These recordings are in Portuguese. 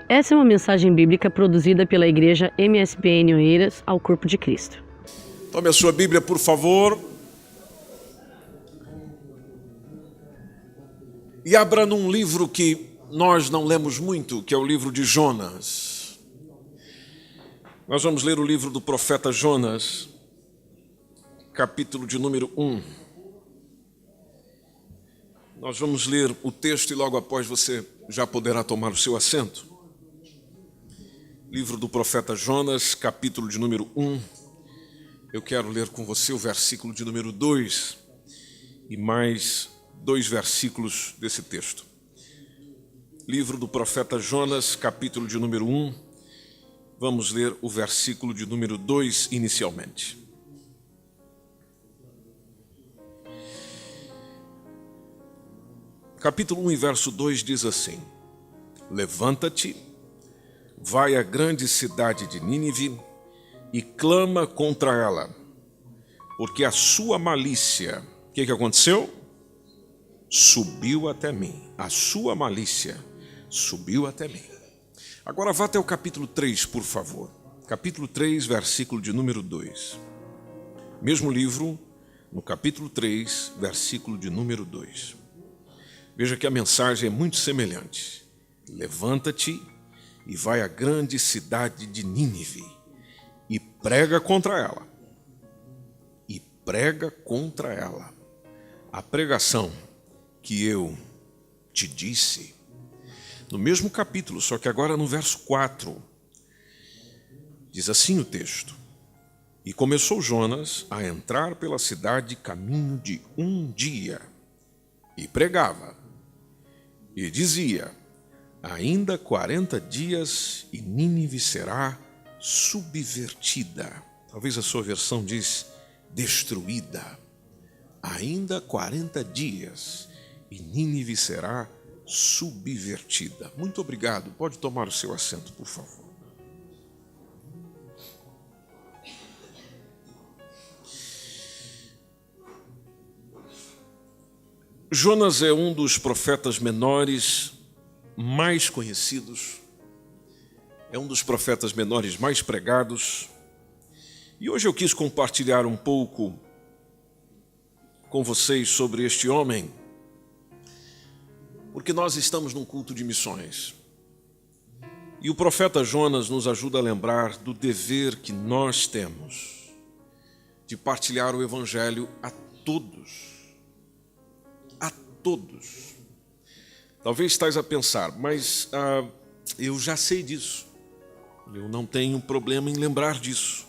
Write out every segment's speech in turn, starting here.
Essa é uma mensagem bíblica produzida pela Igreja MSBN Oeiras ao Corpo de Cristo. Tome a sua Bíblia, por favor. E abra num livro que nós não lemos muito, que é o livro de Jonas. Nós vamos ler o livro do profeta Jonas, capítulo de número 1. Nós vamos ler o texto e logo após você já poderá tomar o seu assento. Livro do profeta Jonas, capítulo de número 1. Eu quero ler com você o versículo de número 2 e mais 2 versículos desse texto. Livro do profeta Jonas, capítulo de número 1. Vamos ler o versículo de número 2 inicialmente. Capítulo 1 e verso 2 diz assim: Levanta-te, vai à grande cidade de Nínive e clama contra ela, porque a sua malícia, o que aconteceu? Subiu até mim. A sua malícia subiu até mim. Agora vá até o capítulo 3, por favor. Capítulo 3, versículo de número 2. Mesmo livro, no capítulo 3, versículo de número 2. Veja que a mensagem é muito semelhante. Levanta-te e vai à grande cidade de Nínive e prega contra ela. E prega contra ela a pregação que eu te disse. No mesmo capítulo, só que agora no verso 4, diz assim o texto: E começou Jonas a entrar pela cidade caminho de um dia, e pregava, e dizia: Ainda 40 dias e Nínive será subvertida. Talvez a sua versão diz destruída. Ainda 40 dias e Nínive será subvertida. Muito obrigado. Pode tomar o seu assento, por favor. Jonas é um dos profetas menores mais conhecidos, é um dos profetas menores mais pregados, e hoje eu quis compartilhar um pouco com vocês sobre este homem, porque nós estamos num culto de missões, e o profeta Jonas nos ajuda a lembrar do dever que nós temos de partilhar o evangelho a todos. A todos. Talvez estais a pensar, mas eu já sei disso. Eu não tenho problema em lembrar disso.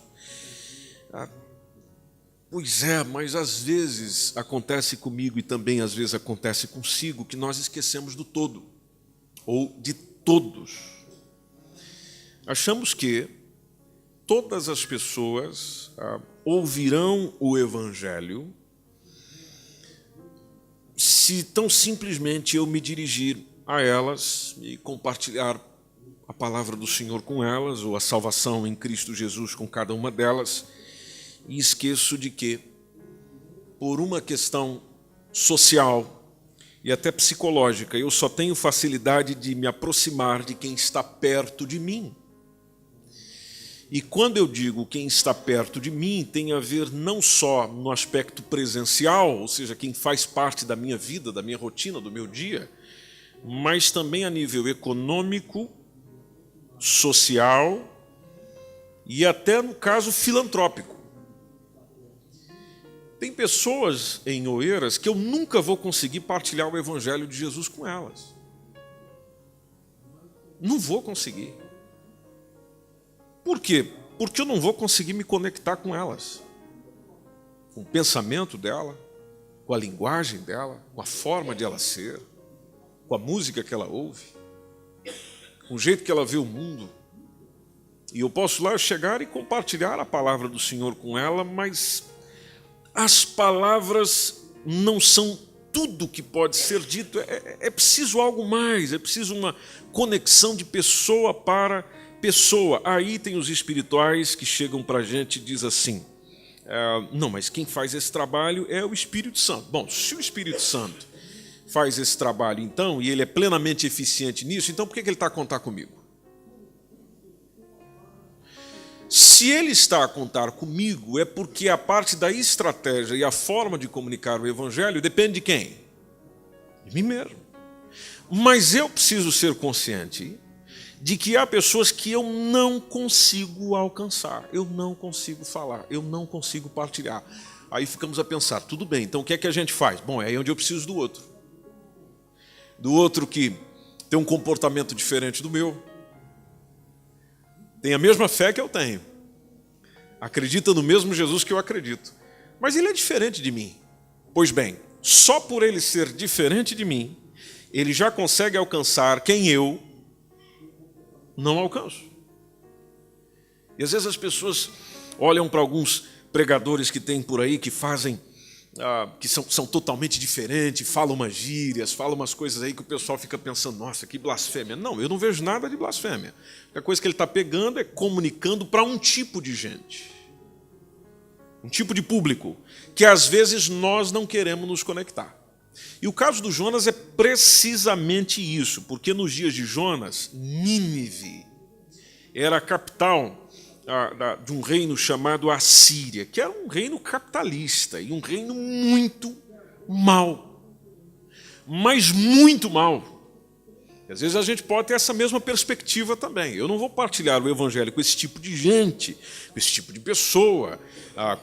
Pois é, mas às vezes acontece comigo e também às vezes acontece consigo que nós esquecemos do todo, ou de todos. Achamos que todas as pessoas ouvirão o evangelho se tão simplesmente eu me dirigir a elas e compartilhar a palavra do Senhor com elas, ou a salvação em Cristo Jesus com cada uma delas, e esqueço de que, por uma questão social e até psicológica, eu só tenho facilidade de me aproximar de quem está perto de mim. E quando eu digo quem está perto de mim, tem a ver não só no aspecto presencial, ou seja, quem faz parte da minha vida, da minha rotina, do meu dia, mas também a nível econômico, social e até no caso filantrópico. Tem pessoas em Oeiras que eu nunca vou conseguir partilhar o evangelho de Jesus com elas. Não vou conseguir. Por quê? Porque eu não vou conseguir me conectar com elas, com o pensamento dela, com a linguagem dela, com a forma de ela ser, com a música que ela ouve, com o jeito que ela vê o mundo. E eu posso lá chegar e compartilhar a palavra do Senhor com ela, mas as palavras não são tudo que pode ser dito. É preciso algo mais, é preciso uma conexão de pessoa para pessoa. Aí tem os espirituais que chegam para a gente e diz assim: não, mas quem faz esse trabalho é o Espírito Santo. Bom, se o Espírito Santo faz esse trabalho então, e ele é plenamente eficiente nisso, então por que ele está a contar comigo? Se ele está a contar comigo, é porque a parte da estratégia e a forma de comunicar o evangelho depende de quem? De mim mesmo. Mas eu preciso ser consciente de que há pessoas que eu não consigo alcançar, eu não consigo falar, eu não consigo partilhar. Aí ficamos a pensar, tudo bem, então o que é que a gente faz? Bom, é aí onde eu preciso do outro. Do outro que tem um comportamento diferente do meu, tem a mesma fé que eu tenho, acredita no mesmo Jesus que eu acredito, mas ele é diferente de mim. Pois bem, só por ele ser diferente de mim, ele já consegue alcançar quem eu não alcanço. E às vezes as pessoas olham para alguns pregadores que tem por aí, que fazem, que são totalmente diferentes, falam umas gírias, falam umas coisas aí que o pessoal fica pensando, nossa, que blasfêmia. Não, eu não vejo nada de blasfêmia. A coisa que ele está pegando é comunicando para um tipo de gente, um tipo de público, que às vezes nós não queremos nos conectar. E o caso do Jonas é precisamente isso, porque nos dias de Jonas, Nínive era a capital de um reino chamado Assíria, que era um reino capitalista e um reino muito mau, mas muito mau. Às vezes a gente pode ter essa mesma perspectiva também. Eu não vou partilhar o evangelho com esse tipo de gente, com esse tipo de pessoa,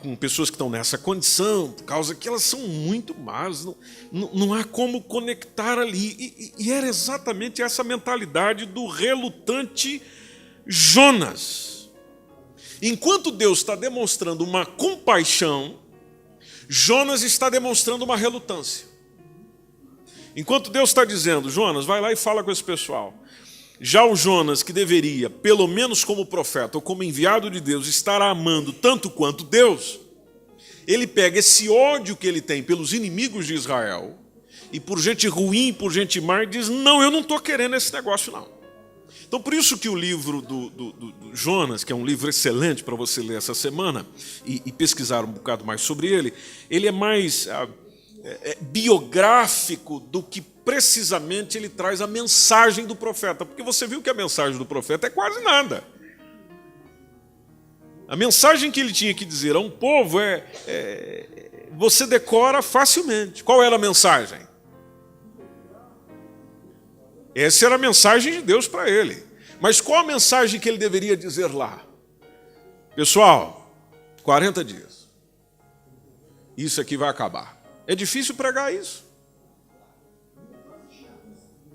com pessoas que estão nessa condição, por causa que elas são muito más, não há como conectar ali. E era exatamente essa mentalidade do relutante Jonas. Enquanto Deus está demonstrando uma compaixão, Jonas está demonstrando uma relutância. Enquanto Deus está dizendo, Jonas, vai lá e fala com esse pessoal. Já o Jonas, que deveria, pelo menos como profeta ou como enviado de Deus, estar amando tanto quanto Deus, ele pega esse ódio que ele tem pelos inimigos de Israel e por gente ruim, por gente má, e diz, não, eu não estou querendo esse negócio não. Então por isso que o livro do Jonas, que é um livro excelente para você ler essa semana e pesquisar um bocado mais sobre ele, ele é mais biográfico do que precisamente ele traz a mensagem do profeta, porque você viu que a mensagem do profeta é quase nada. A mensagem que ele tinha que dizer a um povo você decora facilmente. Qual era a mensagem? Essa era a mensagem de Deus para ele. Mas qual a mensagem que ele deveria dizer lá? Pessoal, 40 dias. Isso aqui vai acabar. É difícil pregar isso.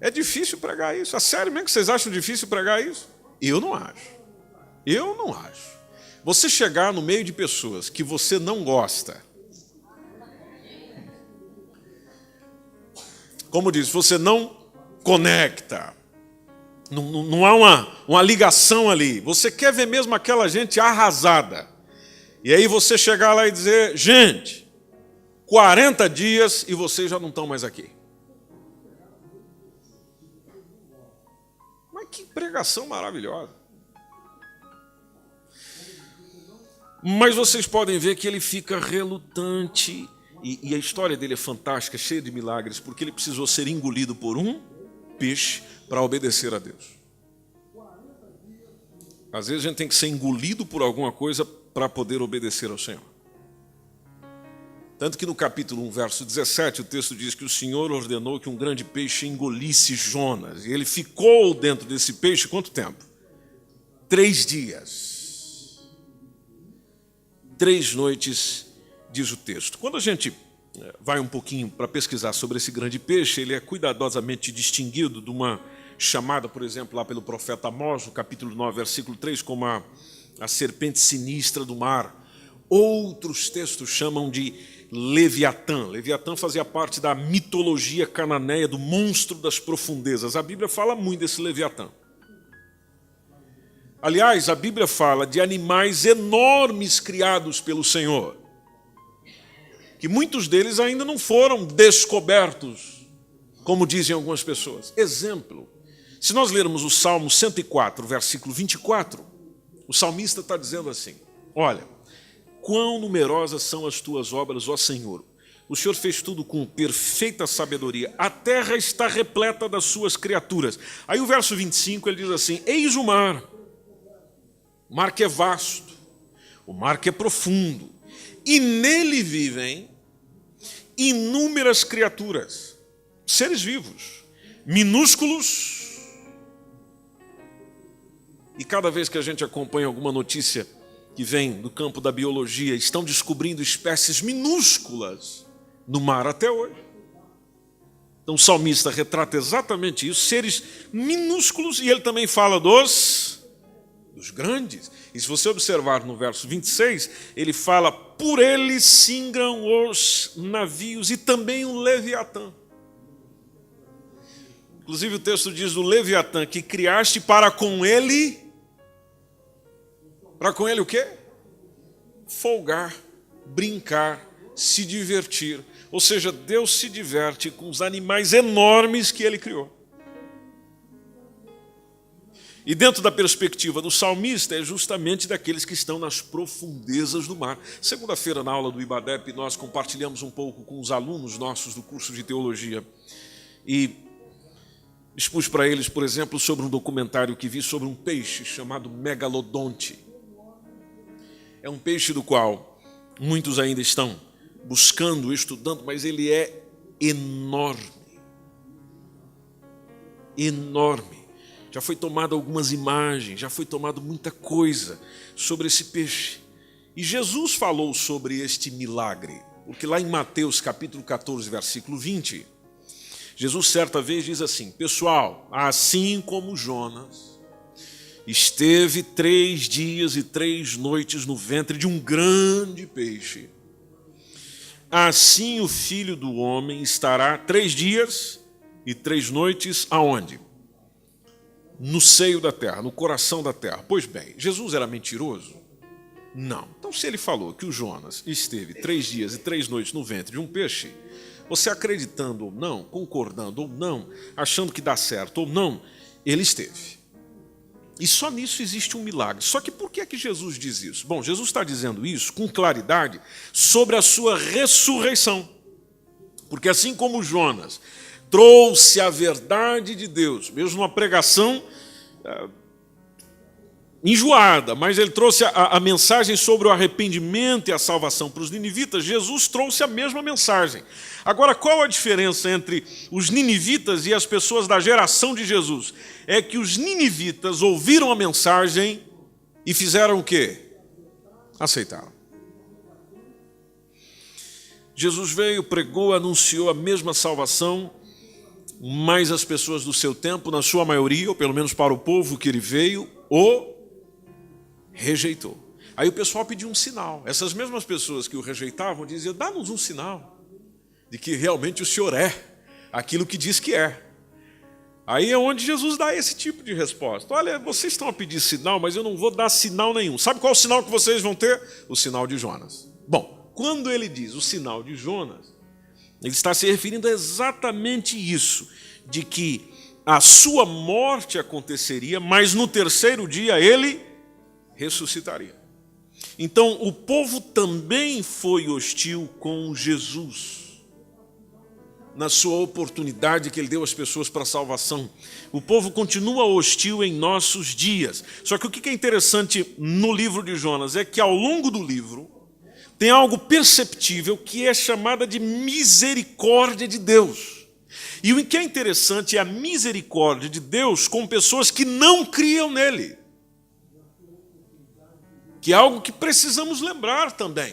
É difícil pregar isso. A sério mesmo que vocês acham difícil pregar isso? Eu não acho. Eu não acho. Você chegar no meio de pessoas que você não gosta, como diz, você não conecta, não há uma ligação ali. Você quer ver mesmo aquela gente arrasada. E aí você chegar lá e dizer, gente, 40 dias e vocês já não estão mais aqui. Mas que pregação maravilhosa. Mas vocês podem ver que ele fica relutante. E a história dele é fantástica, cheia de milagres, porque ele precisou ser engolido por um peixe para obedecer a Deus. Às vezes a gente tem que ser engolido por alguma coisa para poder obedecer ao Senhor. Tanto que no capítulo 1, verso 17, o texto diz que o Senhor ordenou que um grande peixe engolisse Jonas. E ele ficou dentro desse peixe quanto tempo? 3 dias. 3 noites, diz o texto. Quando a gente vai um pouquinho para pesquisar sobre esse grande peixe, ele é cuidadosamente distinguido de uma chamada, por exemplo, lá pelo profeta Amós, no capítulo 9, versículo 3, como a serpente sinistra do mar. Outros textos chamam de Leviatã. Leviatã fazia parte da mitologia cananeia, do monstro das profundezas. A Bíblia fala muito desse Leviatã. Aliás, a Bíblia fala de animais enormes criados pelo Senhor, que muitos deles ainda não foram descobertos, como dizem algumas pessoas. Exemplo, se nós lermos o Salmo 104, versículo 24, o salmista está dizendo assim, olha, quão numerosas são as tuas obras, ó Senhor. O Senhor fez tudo com perfeita sabedoria. A terra está repleta das suas criaturas. Aí o verso 25 ele diz assim, eis o mar, O mar que é vasto, o mar que é profundo, e nele vivem inúmeras criaturas, seres vivos, minúsculos. E cada vez que a gente acompanha alguma notícia que vem do campo da biologia, estão descobrindo espécies minúsculas no mar até hoje. Então o salmista retrata exatamente isso, seres minúsculos, e ele também fala dos grandes. E se você observar no verso 26, ele fala: por ele singram os navios, e também o Leviatã. Inclusive o texto diz do Leviatã que criaste para com ele o quê? Folgar, brincar, se divertir. Ou seja, Deus se diverte com os animais enormes que ele criou. E dentro da perspectiva do salmista, é justamente daqueles que estão nas profundezas do mar. Segunda-feira, na aula do IBADEP, nós compartilhamos um pouco com os alunos nossos do curso de teologia. E expus para eles, por exemplo, sobre um documentário que vi sobre um peixe chamado megalodonte. É um peixe do qual muitos ainda estão buscando, estudando, mas ele é enorme. Enorme. Já foi tomado algumas imagens, já foi tomado muita coisa sobre esse peixe. E Jesus falou sobre este milagre, porque lá em Mateus capítulo 14, versículo 20, Jesus certa vez diz assim: pessoal, assim como Jonas esteve 3 dias e 3 noites no ventre de um grande peixe, assim o Filho do Homem estará 3 dias e 3 noites aonde? No seio da terra, no coração da terra. Pois bem, Jesus era mentiroso? Não. Então, se ele falou que o Jonas esteve 3 dias e 3 noites no ventre de um peixe, você acreditando ou não, concordando ou não, achando que dá certo ou não, ele esteve. E só nisso existe um milagre. Só que por que é que Jesus diz isso? Bom, Jesus está dizendo isso com claridade sobre a sua ressurreição. Porque assim como Jonas trouxe a verdade de Deus, mesmo numa pregação enjoada, mas ele trouxe a mensagem sobre o arrependimento e a salvação para os ninivitas, Jesus trouxe a mesma mensagem. Agora, qual a diferença entre os ninivitas e as pessoas da geração de Jesus? É que os ninivitas ouviram a mensagem e fizeram o quê? Aceitaram. Jesus veio, pregou, anunciou a mesma salvação, mas as pessoas do seu tempo, na sua maioria, ou pelo menos para o povo que ele veio, o rejeitou. Aí o pessoal pediu um sinal. Essas mesmas pessoas que o rejeitavam diziam: dá-nos um sinal de que realmente o Senhor é aquilo que diz que é. Aí é onde Jesus dá esse tipo de resposta: olha, vocês estão a pedir sinal, mas eu não vou dar sinal nenhum. Sabe qual é o sinal que vocês vão ter? O sinal de Jonas. Bom, quando ele diz o sinal de Jonas, ele está se referindo a exatamente isso, de que a sua morte aconteceria, mas no 3º dia ele ressuscitaria. Então, o povo também foi hostil com Jesus, na sua oportunidade que ele deu às pessoas para a salvação. O povo continua hostil em nossos dias. Só que o que é interessante no livro de Jonas é que ao longo do livro, tem algo perceptível que é chamada de misericórdia de Deus. E o que é interessante é a misericórdia de Deus com pessoas que não criam nele. Que é algo que precisamos lembrar também.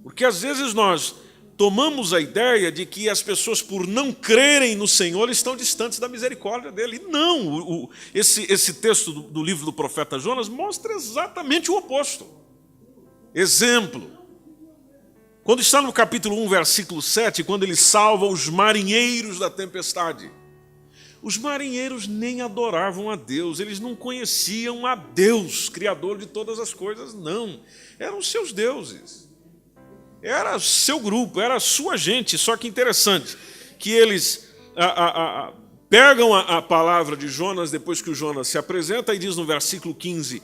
Porque às vezes nós tomamos a ideia de que as pessoas, por não crerem no Senhor, estão distantes da misericórdia dele. E não, esse texto do livro do profeta Jonas mostra exatamente o oposto. Exemplo, quando está no capítulo 1, versículo 7, quando ele salva os marinheiros da tempestade, os marinheiros nem adoravam a Deus, eles não conheciam a Deus, Criador de todas as coisas, não. Eram seus deuses, era seu grupo, era a sua gente. Só que interessante, que eles pegam a palavra de Jonas, depois que o Jonas se apresenta, e diz no versículo 15,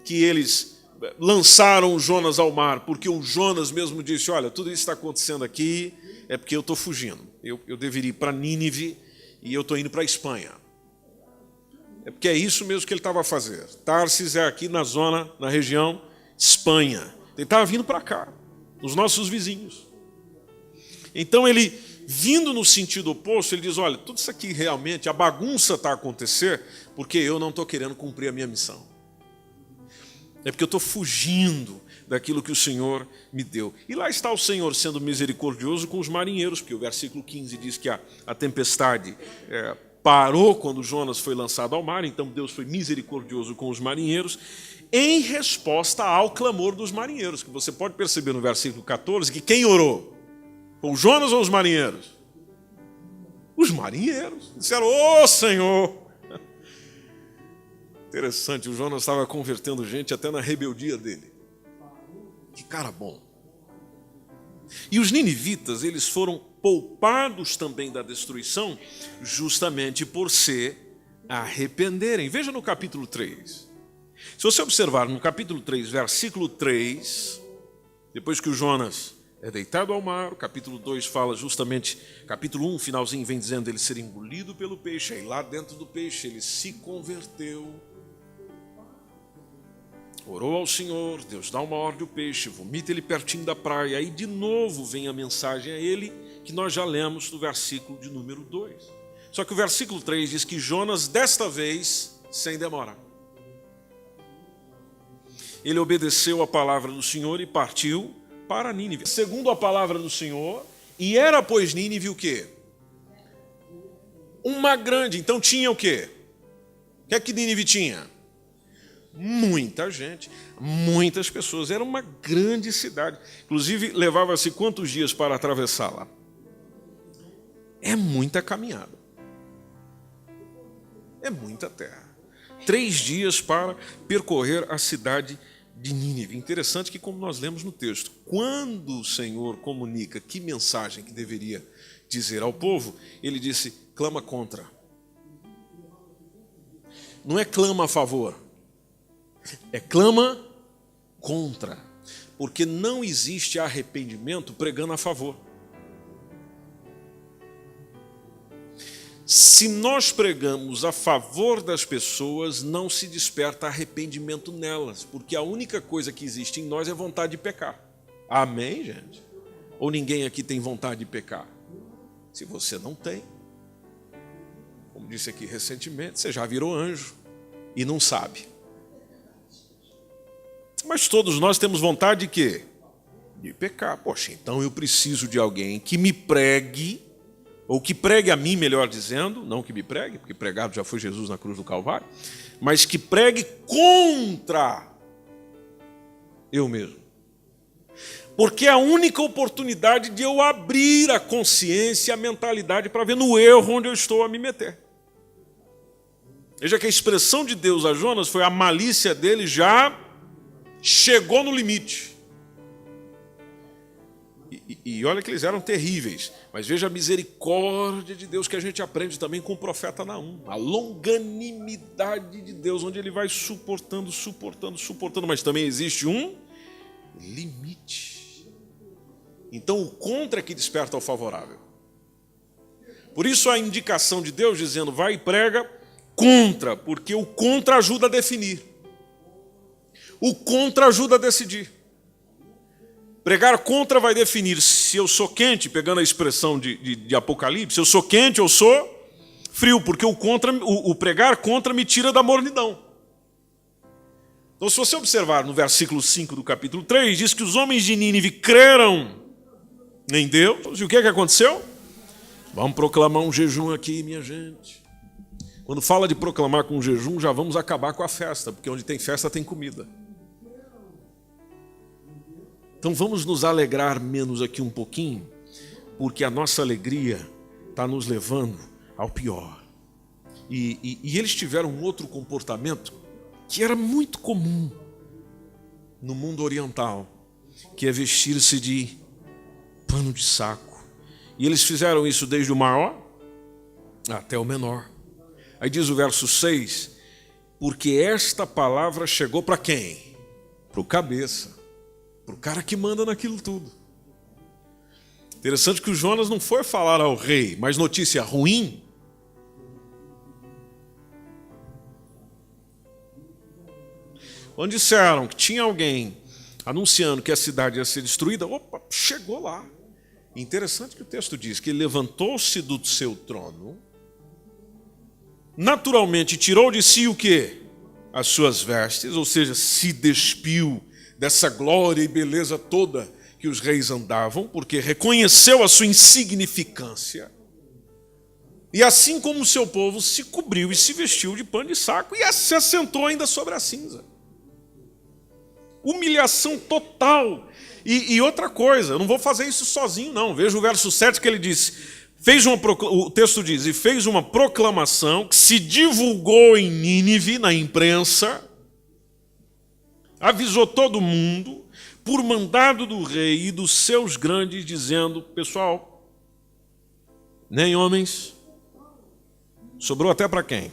que eles lançaram o Jonas ao mar, porque o Jonas mesmo disse: olha, tudo isso está acontecendo aqui, é porque eu estou fugindo. Eu deveria ir para Nínive e eu estou indo para a Espanha. É porque é isso mesmo que ele estava a fazer. Tarsis é aqui na zona, na região Espanha. Ele estava vindo para cá, os nossos vizinhos. Então ele, vindo no sentido oposto, ele diz, olha, tudo isso aqui realmente, a bagunça está a acontecer porque eu não estou querendo cumprir a minha missão. É porque eu estou fugindo daquilo que o Senhor me deu. E lá está o Senhor sendo misericordioso com os marinheiros, porque o versículo 15 diz que a tempestade parou quando Jonas foi lançado ao mar, então Deus foi misericordioso com os marinheiros, em resposta ao clamor dos marinheiros, que você pode perceber no versículo 14, que quem orou? Foi o Jonas ou os marinheiros? Os marinheiros. Disseram, ô Senhor! Interessante, o Jonas estava convertendo gente até na rebeldia dele. Que cara bom. E os ninivitas, eles foram poupados também da destruição, justamente por se arrependerem. Veja no capítulo 3. Se você observar no capítulo 3, versículo 3, depois que o Jonas é deitado ao mar, o capítulo 2 fala justamente, capítulo 1, finalzinho, vem dizendo ele ser engolido pelo peixe, aí lá dentro do peixe ele se converteu, orou ao Senhor, Deus dá uma ordem ao peixe, vomita ele pertinho da praia, aí de novo vem a mensagem a ele, que nós já lemos no versículo de número 2. Só que o versículo 3 diz que Jonas, desta vez, sem demora, ele obedeceu a palavra do Senhor e partiu para Nínive, segundo a palavra do Senhor, e era, pois, Nínive o quê? Uma grande, então tinha o quê? O que é que Nínive tinha? Muita gente, muitas pessoas, era uma grande cidade, inclusive levava-se quantos dias para atravessá-la? É muita caminhada, é muita terra, 3 dias para percorrer a cidade de Nínive. Interessante que, como nós lemos no texto, quando o Senhor comunica que mensagem que deveria dizer ao povo, ele disse, clama contra. Não é clama a favor, é clama contra, porque não existe arrependimento pregando a favor. Se nós pregamos a favor das pessoas, não se desperta arrependimento nelas, porque a única coisa que existe em nós é vontade de pecar. Amém, gente? Ou ninguém aqui tem vontade de pecar? Se você não tem, como disse aqui recentemente, você já virou anjo e não sabe. Mas todos nós temos vontade de quê? De pecar. Poxa, então eu preciso de alguém que me pregue, ou que pregue a mim, melhor dizendo, não que me pregue, porque pregado já foi Jesus na cruz do Calvário, mas que pregue contra eu mesmo. Porque é a única oportunidade de eu abrir a consciência, a mentalidade, para ver no erro onde eu estou a me meter. Veja que a expressão de Deus a Jonas foi a malícia dele já chegou no limite. E olha que eles eram terríveis, mas veja a misericórdia de Deus que a gente aprende também com o profeta Naum, a longanimidade de Deus, onde ele vai suportando, mas também existe um limite. Então o contra é que desperta o favorável. Por isso a indicação de Deus dizendo, vai e prega contra, porque o contra ajuda a definir. O contra ajuda a decidir. Pregar contra vai definir se eu sou quente, pegando a expressão de Apocalipse, se eu sou quente ou sou frio, porque o pregar contra me tira da mornidão. Então, se você observar no versículo 5 do capítulo 3, diz que os homens de Nínive creram em Deus. E o que é que aconteceu? Vamos proclamar um jejum aqui, minha gente. Quando fala de proclamar com jejum, já vamos acabar com a festa, porque onde tem festa tem comida. Então vamos nos alegrar menos aqui um pouquinho, porque a nossa alegria está nos levando ao pior. E eles tiveram um outro comportamento que era muito comum no mundo oriental, que é vestir-se de pano de saco. E eles fizeram isso desde o maior até o menor. Aí diz o verso 6, porque esta palavra chegou para quem? Para o cabeça. Para o cara que manda naquilo tudo. Interessante que o Jonas não foi falar ao rei, mas notícia ruim. Quando disseram que tinha alguém anunciando que a cidade ia ser destruída, opa, chegou lá. Interessante que o texto diz que ele levantou-se do seu trono, naturalmente tirou de si o quê? As suas vestes, ou seja, se despiu dessa glória e beleza toda que os reis andavam, porque reconheceu a sua insignificância. E assim como o seu povo se cobriu e se vestiu de pano de saco e se assentou ainda sobre a cinza. Humilhação total. E outra coisa, eu não vou fazer isso sozinho, não. Veja o verso 7 que ele disse. O texto diz, e fez uma proclamação que se divulgou em Nínive, na imprensa, avisou todo mundo, por mandado do rei e dos seus grandes, dizendo, pessoal, nem homens, sobrou até para quem?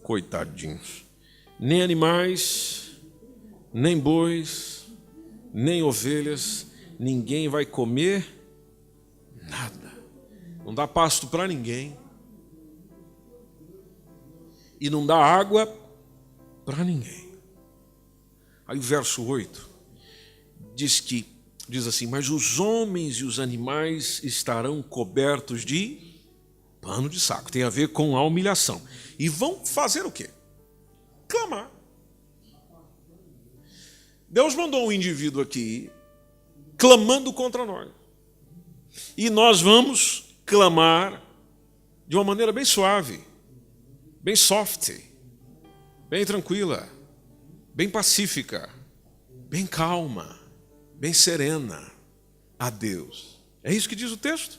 Coitadinhos. Nem animais, nem bois, nem ovelhas, ninguém vai comer nada. Não dá pasto para ninguém. E não dá água para ninguém. Aí o verso 8 diz assim, mas os homens e os animais estarão cobertos de pano de saco. Tem a ver com a humilhação. E vão fazer o quê? Clamar. Deus mandou um indivíduo aqui clamando contra nós. E nós vamos clamar de uma maneira bem suave, bem soft, bem tranquila, bem pacífica, bem calma, bem serena a Deus. É isso que diz o texto?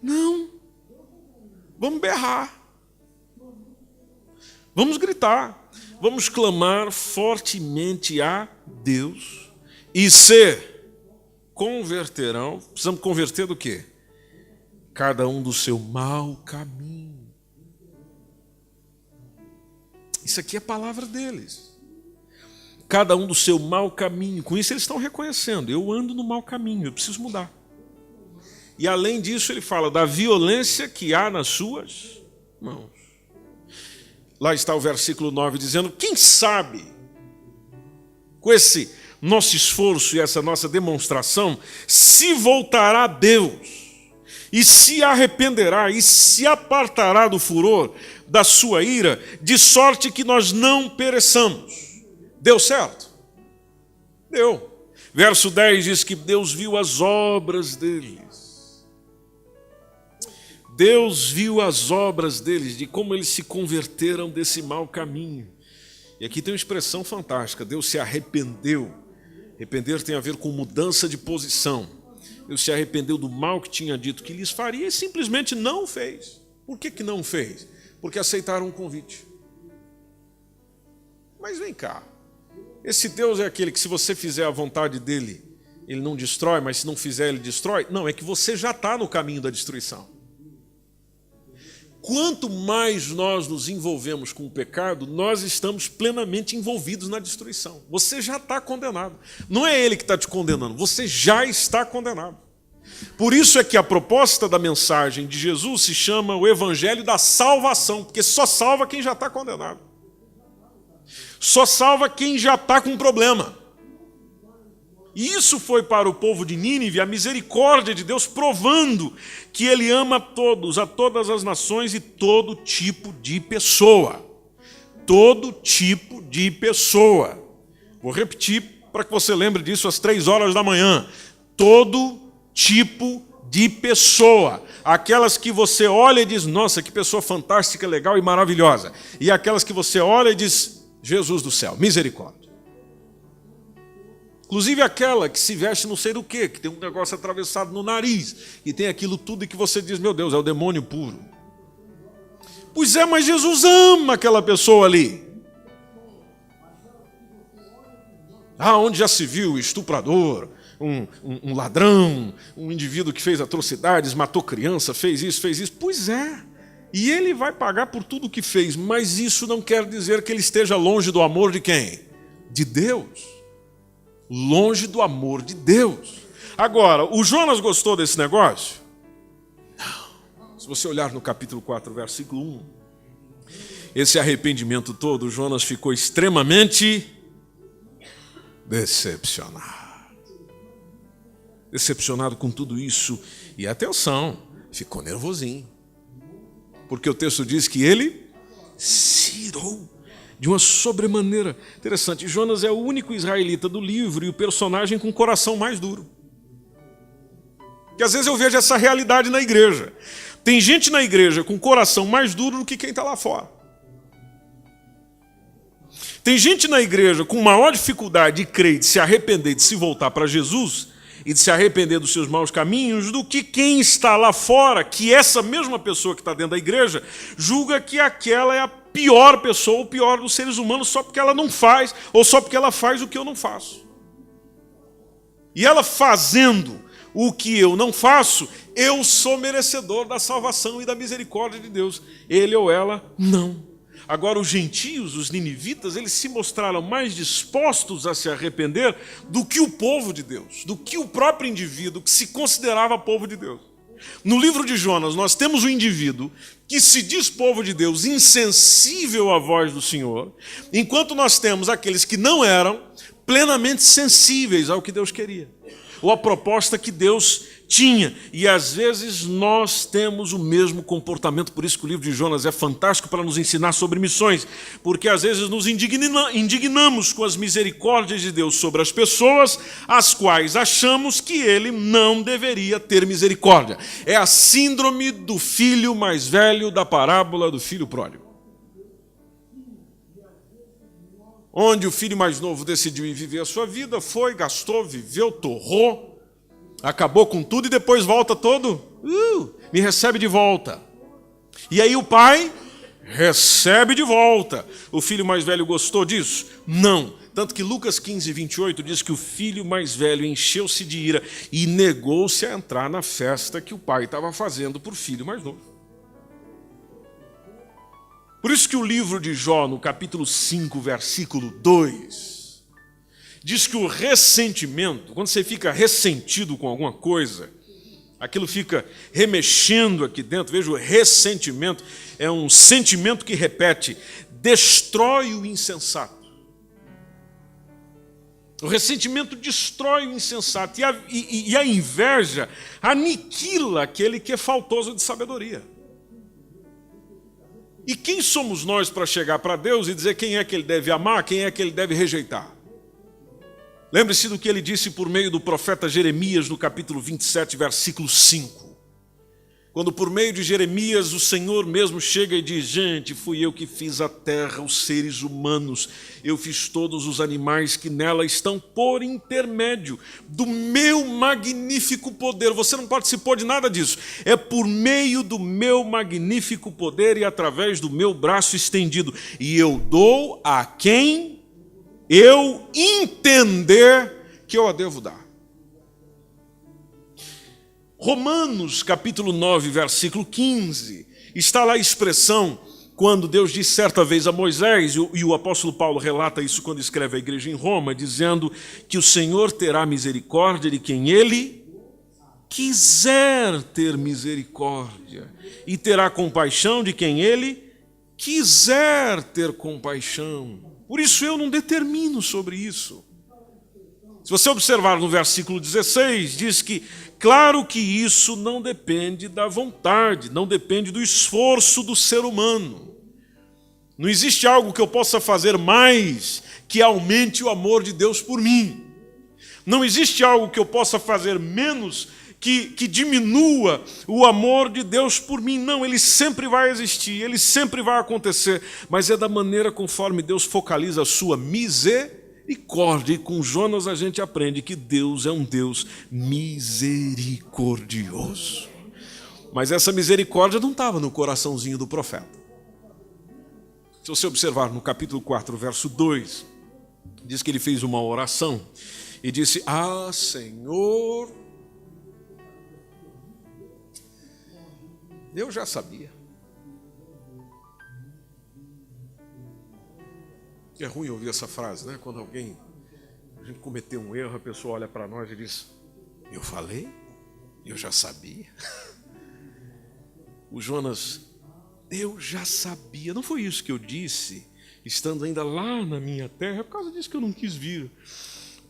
Não. Vamos berrar. Vamos gritar. Vamos clamar fortemente a Deus e converterão. Precisamos converter do quê? Cada um do seu mau caminho. Isso aqui é a palavra deles. Cada um do seu mau caminho. Com isso eles estão reconhecendo. Eu ando no mau caminho, eu preciso mudar. E além disso ele fala da violência que há nas suas mãos. Lá está o versículo 9 dizendo, quem sabe, com esse nosso esforço e essa nossa demonstração, se voltará a Deus e se arrependerá e se apartará do furor da sua ira, de sorte que nós não pereçamos. Deu certo? Deu. Verso 10 diz que Deus viu as obras deles. Deus viu as obras deles, de como eles se converteram desse mau caminho. E aqui tem uma expressão fantástica, Deus se arrependeu. Arrepender tem a ver com mudança de posição. Deus se arrependeu do mal que tinha dito que lhes faria e simplesmente não fez. Por que não fez? Porque aceitaram um convite. Mas vem cá, esse Deus é aquele que se você fizer a vontade dele, ele não destrói, mas se não fizer ele destrói? Não, é que você já está no caminho da destruição. Quanto mais nós nos envolvemos com o pecado, nós estamos plenamente envolvidos na destruição. Você já está condenado. Não é ele que está te condenando, você já está condenado. Por isso é que a proposta da mensagem de Jesus se chama o Evangelho da Salvação, porque só salva quem já está condenado. Só salva quem já está com problema. E isso foi para o povo de Nínive a misericórdia de Deus, provando que ele ama todos, a todas as nações e todo tipo de pessoa. Todo tipo de pessoa. Vou repetir para que você lembre disso às 3 da manhã. Todo tipo de pessoa. Aquelas que você olha e diz, nossa, que pessoa fantástica, legal e maravilhosa. E aquelas que você olha e diz, Jesus do céu, misericórdia. Inclusive aquela que se veste não sei do que tem um negócio atravessado no nariz, e tem aquilo tudo e que você diz, meu Deus, é o demônio puro. Pois é, mas Jesus ama aquela pessoa ali. Onde já se viu estuprador, um ladrão, um indivíduo que fez atrocidades, matou criança, fez isso. Pois é, e ele vai pagar por tudo o que fez, mas isso não quer dizer que ele esteja longe do amor de quem? De Deus. Longe do amor de Deus. Agora, o Jonas gostou desse negócio? Não. Se você olhar no capítulo 4, versículo 1, esse arrependimento todo, Jonas ficou extremamente decepcionado. Decepcionado com tudo isso. E atenção, ficou nervosinho. Porque o texto diz que ele se irou de uma sobremaneira. Interessante, Jonas é o único israelita do livro e o personagem com o coração mais duro. Que às vezes eu vejo essa realidade na igreja. Tem gente na igreja com o coração mais duro do que quem está lá fora. Tem gente na igreja com maior dificuldade de crer, de se arrepender, de se voltar para Jesus e de se arrepender dos seus maus caminhos do que quem está lá fora, que essa mesma pessoa que está dentro da igreja julga que aquela é a pior pessoa, o pior dos seres humanos, só porque ela não faz, ou só porque ela faz o que eu não faço. E ela fazendo o que eu não faço, eu sou merecedor da salvação e da misericórdia de Deus. Ele ou ela, não. Agora, os gentios, os ninivitas, eles se mostraram mais dispostos a se arrepender do que o povo de Deus, do que o próprio indivíduo que se considerava povo de Deus. No livro de Jonas, nós temos um indivíduo que se diz povo de Deus, insensível à voz do Senhor, enquanto nós temos aqueles que não eram plenamente sensíveis ao que Deus queria, ou à proposta que Deus tinha. E às vezes nós temos o mesmo comportamento, por isso que o livro de Jonas é fantástico para nos ensinar sobre missões, porque às vezes nos indignamos com as misericórdias de Deus sobre as pessoas, as quais achamos que ele não deveria ter misericórdia. É a síndrome do filho mais velho da parábola do filho pródigo, onde o filho mais novo decidiu ir viver a sua vida, foi, gastou, viveu, torrou, acabou com tudo e depois volta todo, me recebe de volta. E aí o pai recebe de volta. O filho mais velho gostou disso? Não. Tanto que Lucas 15, 28 diz que o filho mais velho encheu-se de ira e negou-se a entrar na festa que o pai estava fazendo para o filho mais novo. Por isso que o livro de Jó, no capítulo 5, versículo 2, diz que o ressentimento, quando você fica ressentido com alguma coisa, aquilo fica remexendo aqui dentro. Veja, o ressentimento é um sentimento que repete, destrói o insensato. O ressentimento destrói o insensato e a inveja aniquila aquele que é faltoso de sabedoria. E quem somos nós para chegar para Deus e dizer quem é que ele deve amar, quem é que ele deve rejeitar? Lembre-se do que ele disse por meio do profeta Jeremias, no capítulo 27, versículo 5. Quando por meio de Jeremias o Senhor mesmo chega e diz, gente, fui eu que fiz a terra, os seres humanos, eu fiz todos os animais que nela estão por intermédio do meu magnífico poder. Você não participou de nada disso. É por meio do meu magnífico poder e através do meu braço estendido. E eu dou a quem eu entender que eu a devo dar. Romanos, capítulo 9, versículo 15, está lá a expressão, quando Deus disse certa vez a Moisés, e o apóstolo Paulo relata isso quando escreve a igreja em Roma, dizendo que o Senhor terá misericórdia de quem Ele quiser ter misericórdia, e terá compaixão de quem Ele quiser ter compaixão. Por isso eu não determino sobre isso. Se você observar no versículo 16, diz que, claro que isso não depende da vontade, não depende do esforço do ser humano. Não existe algo que eu possa fazer mais que aumente o amor de Deus por mim. Não existe algo que eu possa fazer menos que diminua o amor de Deus por mim. Não, ele sempre vai existir, ele sempre vai acontecer, mas é da maneira conforme Deus focaliza a sua misericórdia. E com Jonas a gente aprende que Deus é um Deus misericordioso. Mas essa misericórdia não estava no coraçãozinho do profeta. Se você observar no capítulo 4, verso 2, diz que ele fez uma oração e disse, Senhor, eu já sabia. É ruim ouvir essa frase, né? Quando a gente cometeu um erro, a pessoa olha para nós e diz, eu falei? Eu já sabia. O Jonas, Eu já sabia, não foi isso que eu disse, estando ainda lá na minha terra, é por causa disso que eu não quis vir.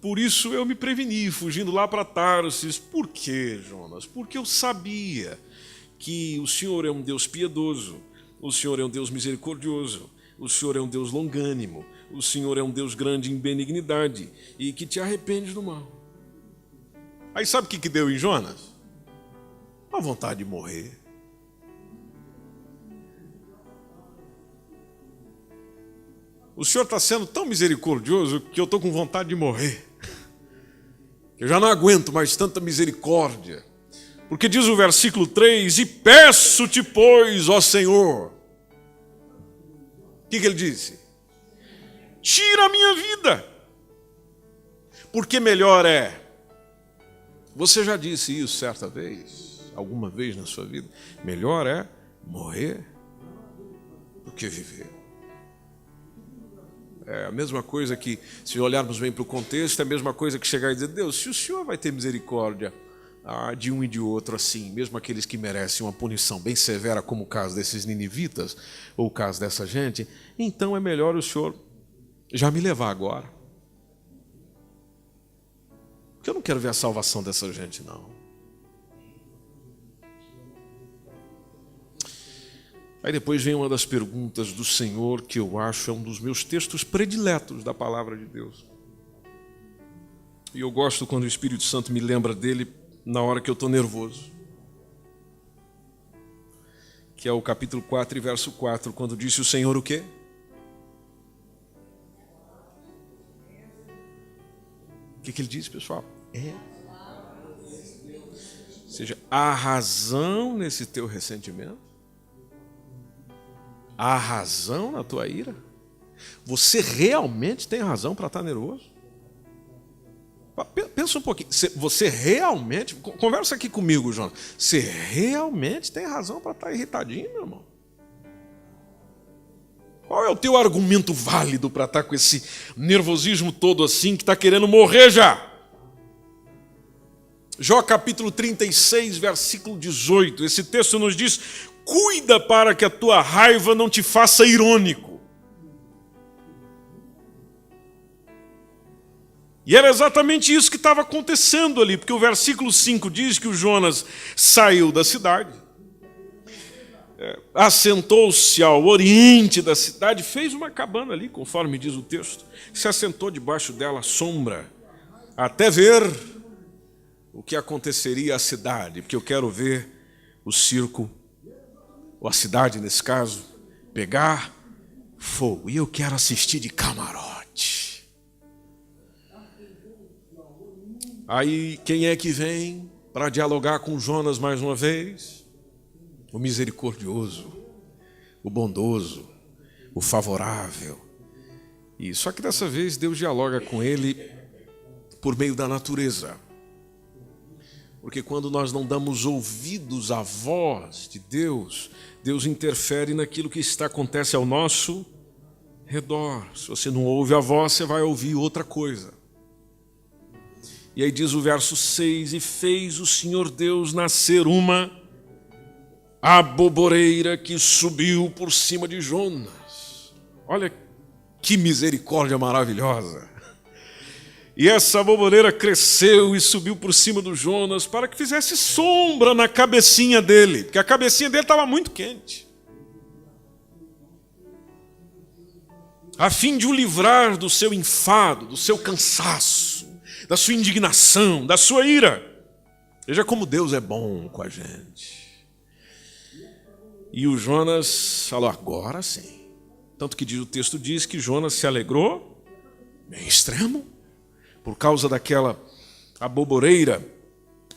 Por isso eu me preveni, fugindo lá para Tarsis. Por quê, Jonas? Porque eu sabia que o Senhor é um Deus piedoso, o Senhor é um Deus misericordioso, o Senhor é um Deus longânimo, o Senhor é um Deus grande em benignidade e que te arrepende do mal. Aí sabe o que deu em Jonas? Uma vontade de morrer. O Senhor está sendo tão misericordioso que eu estou com vontade de morrer. Eu já não aguento mais tanta misericórdia. Porque diz o versículo 3, e peço-te, pois, ó Senhor. O que ele disse? Tira a minha vida. Porque melhor é. Você já disse isso certa vez, alguma vez na sua vida? Melhor é morrer do que viver. É a mesma coisa que, se olharmos bem para o contexto, é a mesma coisa que chegar e dizer, Deus, se o Senhor vai ter misericórdia de um e de outro assim, mesmo aqueles que merecem uma punição bem severa, como o caso desses ninivitas, ou o caso dessa gente, então é melhor o Senhor já me levar agora. Porque eu não quero ver a salvação dessa gente, não. Aí depois vem uma das perguntas do Senhor, que eu acho é um dos meus textos prediletos da palavra de Deus. E eu gosto quando o Espírito Santo me lembra dele na hora que eu estou nervoso. Que é o capítulo 4 e verso 4, quando disse o Senhor o quê? O que ele disse, pessoal? Ou seja, há razão nesse teu ressentimento? Há razão na tua ira? Você realmente tem razão para estar nervoso? Pensa um pouquinho. Você realmente... Conversa aqui comigo, Jonas. Você realmente tem razão para estar irritadinho, meu irmão? Qual é o teu argumento válido para estar com esse nervosismo todo assim, que está querendo morrer já? Jó capítulo 36, versículo 18. Esse texto nos diz... Cuida para que a tua raiva não te faça irônico. E era exatamente isso que estava acontecendo ali, porque o versículo 5 diz que o Jonas saiu da cidade, assentou-se ao oriente da cidade, fez uma cabana ali, conforme diz o texto, se assentou debaixo dela à sombra, até ver o que aconteceria à cidade, porque eu quero ver o circo, ou a cidade nesse caso, pegar fogo. E eu quero assistir de camarote. Aí quem é que vem para dialogar com Jonas mais uma vez? O misericordioso, o bondoso, o favorável. E só que dessa vez Deus dialoga com ele por meio da natureza. Porque quando nós não damos ouvidos à voz de Deus, Deus interfere naquilo que acontece ao nosso redor. Se você não ouve a voz, você vai ouvir outra coisa. E aí diz o verso 6, e fez o Senhor Deus nascer uma aboboreira que subiu por cima de Jonas. Olha que misericórdia maravilhosa. E essa aboboreira cresceu e subiu por cima do Jonas para que fizesse sombra na cabecinha dele, porque a cabecinha dele estava muito quente. A fim de o livrar do seu enfado, do seu cansaço, da sua indignação, da sua ira. Veja como Deus é bom com a gente. E o Jonas falou, agora sim. Tanto que o texto diz que Jonas se alegrou em extremo, por causa daquela aboboreira,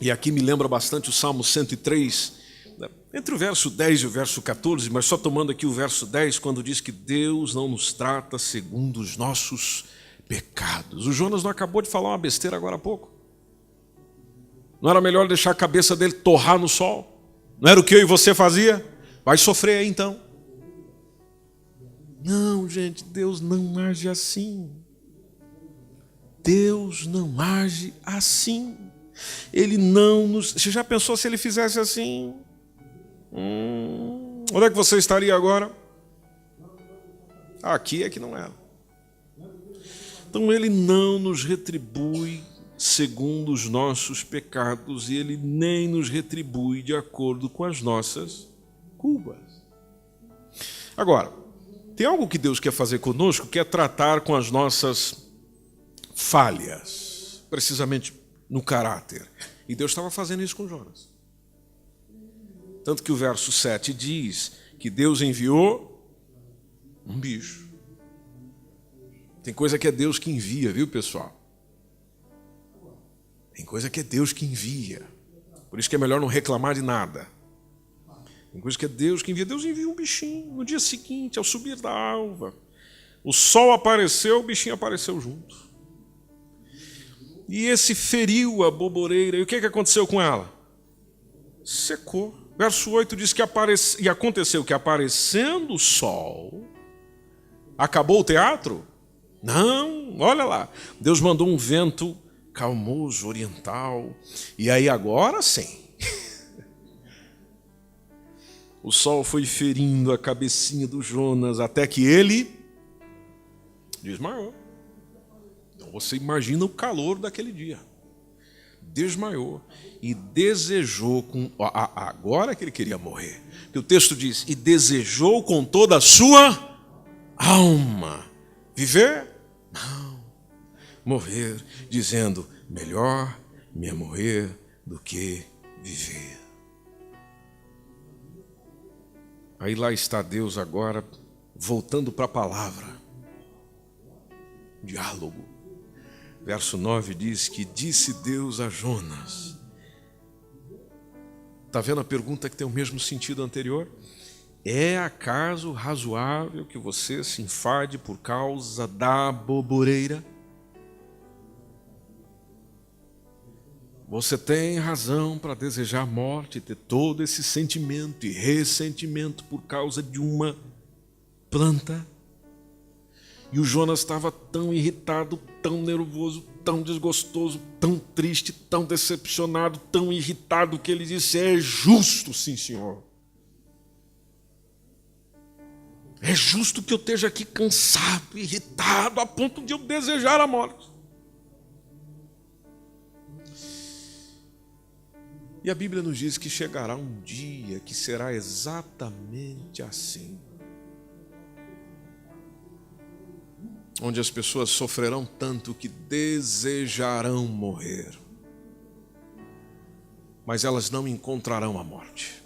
e aqui me lembra bastante o Salmo 103, entre o verso 10 e o verso 14, mas só tomando aqui o verso 10, quando diz que Deus não nos trata segundo os nossos pecados. O Jonas não acabou de falar uma besteira agora há pouco? Não era melhor deixar a cabeça dele torrar no sol? Não era o que eu e você fazia? Vai sofrer aí então. Não, gente, Deus não age assim. Deus não age assim. Ele não nos... Você já pensou se ele fizesse assim? Onde é que você estaria agora? Aqui é que não era. Então ele não nos retribui segundo os nossos pecados e ele nem nos retribui de acordo com as nossas culpas. Agora, tem algo que Deus quer fazer conosco, que é tratar com as nossas falhas, precisamente no caráter. E Deus estava fazendo isso com Jonas. Tanto que o verso 7 diz que Deus enviou um bicho. Tem coisa que é Deus que envia, viu, pessoal? Tem coisa que é Deus que envia. Por isso que é melhor não reclamar de nada. Tem coisa que é Deus que envia. Deus envia um bichinho. No dia seguinte, ao subir da alva, o sol apareceu, o bichinho apareceu junto. E esse feriu a boboreira. E o que aconteceu com ela? Secou. Verso 8 diz que e aconteceu que aparecendo o sol, acabou o teatro? Não, olha lá. Deus mandou um vento calmoso, oriental. E aí agora sim. O sol foi ferindo a cabecinha do Jonas até que ele desmaiou. Então você imagina o calor daquele dia. Desmaiou e desejou com... Agora que ele queria morrer. Porque o texto diz, e desejou com toda a sua alma. Viver? Não. Morrer, dizendo, melhor me é morrer do que viver. Aí lá está Deus agora, voltando para a palavra. Diálogo. Verso 9 diz que disse Deus a Jonas. Está vendo a pergunta que tem o mesmo sentido anterior? É acaso razoável que você se enfade por causa da boboreira? Você tem razão para desejar a morte, ter todo esse sentimento e ressentimento por causa de uma planta. E o Jonas estava tão irritado, tão nervoso, tão desgostoso, tão triste, tão decepcionado, tão irritado, que ele disse, é justo, sim, senhor. É justo que eu esteja aqui cansado, irritado, a ponto de eu desejar a morte. E a Bíblia nos diz que chegará um dia que será exatamente assim. Onde as pessoas sofrerão tanto que desejarão morrer. Mas elas não encontrarão a morte.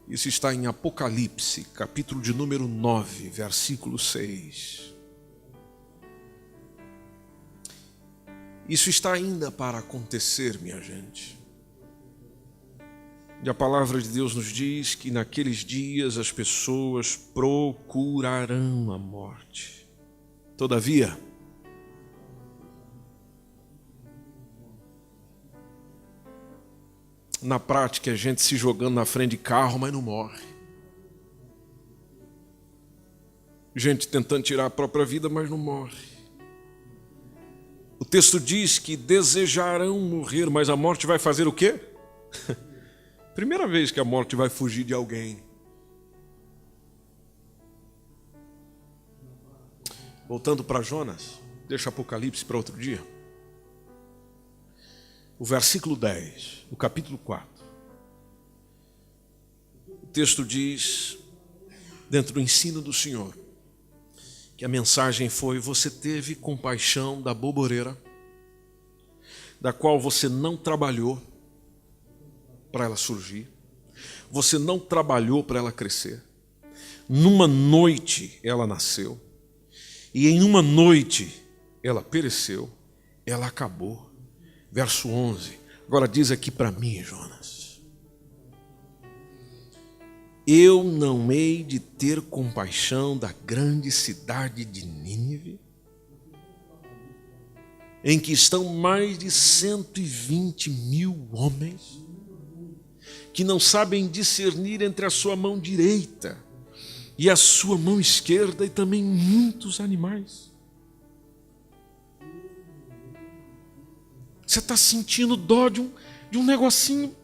Isso está em Apocalipse, capítulo de número 9, versículo 6. Isso está ainda para acontecer, minha gente. E a palavra de Deus nos diz que naqueles dias as pessoas procurarão a morte. Todavia, na prática, a gente se jogando na frente de carro, mas não morre. Gente tentando tirar a própria vida, mas não morre. O texto diz que desejarão morrer, mas a morte vai fazer o quê? Primeira vez que a morte vai fugir de alguém. Voltando para Jonas, deixa Apocalipse para outro dia. O versículo 10, do capítulo 4. O texto diz, dentro do ensino do Senhor, que a mensagem foi, você teve compaixão da boboreira, da qual você não trabalhou para ela surgir, você não trabalhou para ela crescer. Numa noite ela nasceu, e em uma noite ela pereceu, ela acabou. Verso 11, agora diz aqui para mim, Jonas, eu não hei de ter compaixão da grande cidade de Nínive, em que estão mais de 120.000 homens, que não sabem discernir entre a sua mão direita e a sua mão esquerda, e também muitos animais. Você está sentindo dó de um negocinho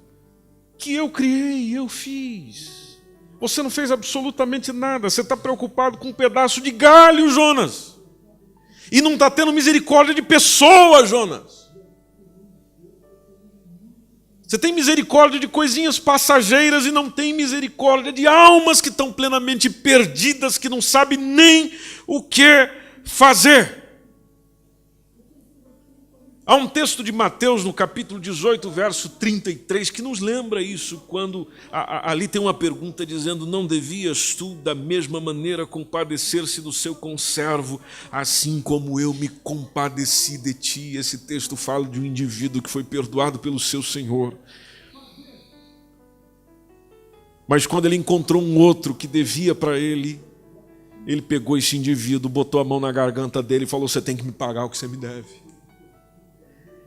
que eu criei, eu fiz. Você não fez absolutamente nada. Você está preocupado com um pedaço de galho, Jonas. E não está tendo misericórdia de pessoas, Jonas. Você tem misericórdia de coisinhas passageiras e não tem misericórdia de almas que estão plenamente perdidas, que não sabem nem o que fazer. Há um texto de Mateus, no capítulo 18, verso 33, que nos lembra isso, quando ali tem uma pergunta dizendo: não devias tu, da mesma maneira, compadecer-se do seu conservo, assim como eu me compadeci de ti? Esse texto fala de um indivíduo que foi perdoado pelo seu Senhor. Mas quando ele encontrou um outro que devia para ele pegou esse indivíduo, botou a mão na garganta dele e falou: você tem que me pagar o que você me deve.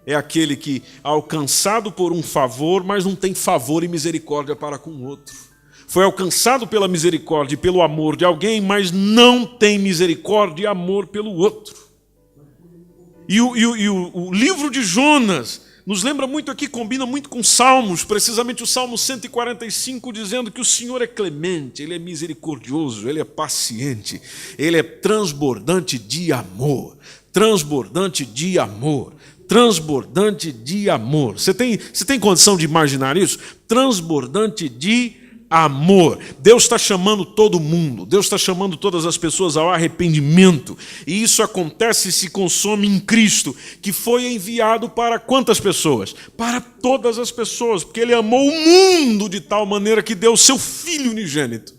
É aquele que, alcançado por um favor, mas não tem favor e misericórdia para com o outro. Foi alcançado pela misericórdia e pelo amor de alguém, mas não tem misericórdia e amor pelo outro. E o livro de Jonas nos lembra muito aqui, combina muito com Salmos, precisamente o Salmo 145, dizendo que o Senhor é clemente, Ele é misericordioso, Ele é paciente, Ele é transbordante de amor, transbordante de amor. Transbordante de amor. Você tem condição de imaginar isso? Transbordante de amor. Deus está chamando todo mundo. Deus está chamando todas as pessoas ao arrependimento. E isso acontece e se consome em Cristo, que foi enviado para quantas pessoas? Para todas as pessoas, porque Ele amou o mundo de tal maneira que deu o seu Filho unigênito,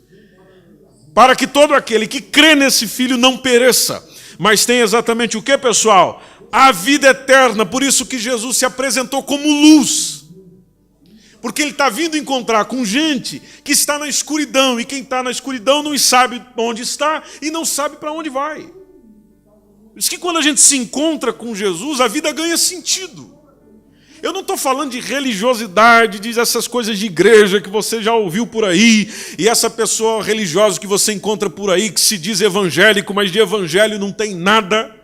para que todo aquele que crê nesse Filho não pereça, mas tenha exatamente o que, pessoal? A vida eterna. Por isso que Jesus se apresentou como luz. Porque Ele está vindo encontrar com gente que está na escuridão. E quem está na escuridão não sabe onde está e não sabe para onde vai. Por isso que quando a gente se encontra com Jesus, a vida ganha sentido. Eu não estou falando de religiosidade, de essas coisas de igreja que você já ouviu por aí, e essa pessoa religiosa que você encontra por aí, que se diz evangélico, mas de evangelho não tem nada.